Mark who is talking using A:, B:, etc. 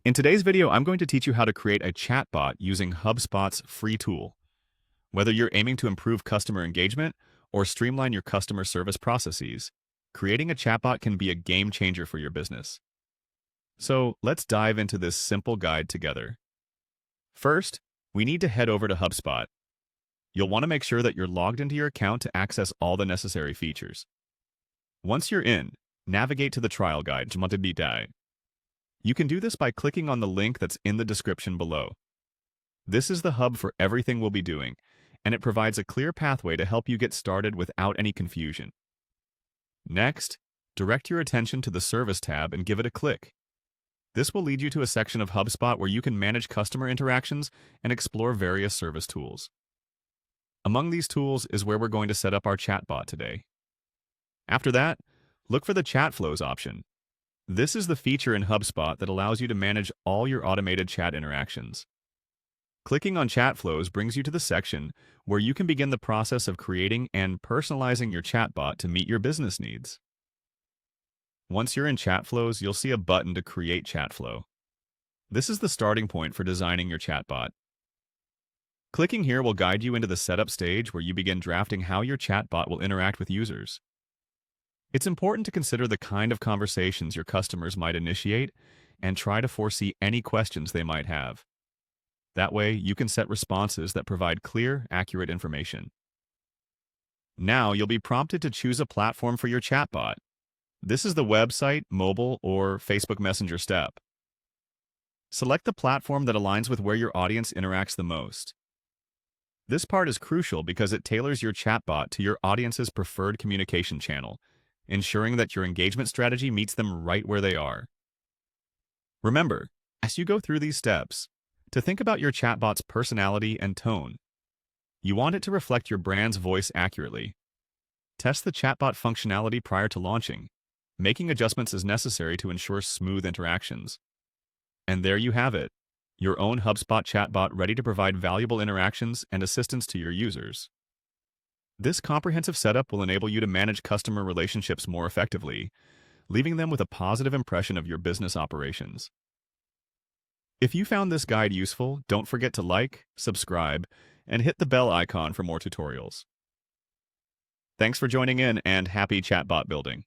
A: In today's video, I'm going to teach you how to create a chatbot using HubSpot's free tool. Whether you're aiming to improve customer engagement or streamline your customer service processes, creating a chatbot can be a game changer for your business. So let's dive into this simple guide together. First, we need to head over to HubSpot. You'll want to make sure that you're logged into your account to access all the necessary features. Once you're in, navigate to the trial guide. You can do this by clicking on the link that's in the description below. This is the hub for everything we'll be doing, and it provides a clear pathway to help you get started without any confusion. Next, direct your attention to the Service tab and give it a click. This will lead you to a section of HubSpot where you can manage customer interactions and explore various service tools. Among these tools is where we're going to set up our chatbot today. After that, look for the Chat Flows option. This is the feature in HubSpot that allows you to manage all your automated chat interactions. Clicking on Chat Flows brings you to the section where you can begin the process of creating and personalizing your chatbot to meet your business needs. Once you're in Chat Flows, you'll see a button to create chat flow. This is the starting point for designing your chatbot. Clicking here will guide you into the setup stage where you begin drafting how your chatbot will interact with users. It's important to consider the kind of conversations your customers might initiate and try to foresee any questions they might have. That way, you can set responses that provide clear, accurate information. Now, you'll be prompted to choose a platform for your chatbot. This is the website, mobile, or Facebook Messenger step. Select the platform that aligns with where your audience interacts the most. This part is crucial because it tailors your chatbot to your audience's preferred communication channel, ensuring that your engagement strategy meets them right where they are. Remember, as you go through these steps, to think about your chatbot's personality and tone. You want it to reflect your brand's voice accurately. Test the chatbot functionality prior to launching, making adjustments as necessary to ensure smooth interactions. And there you have it, your own HubSpot chatbot ready to provide valuable interactions and assistance to your users. This comprehensive setup will enable you to manage customer relationships more effectively, leaving them with a positive impression of your business operations. If you found this guide useful, don't forget to like, subscribe, and hit the bell icon for more tutorials. Thanks for joining in and happy chatbot building.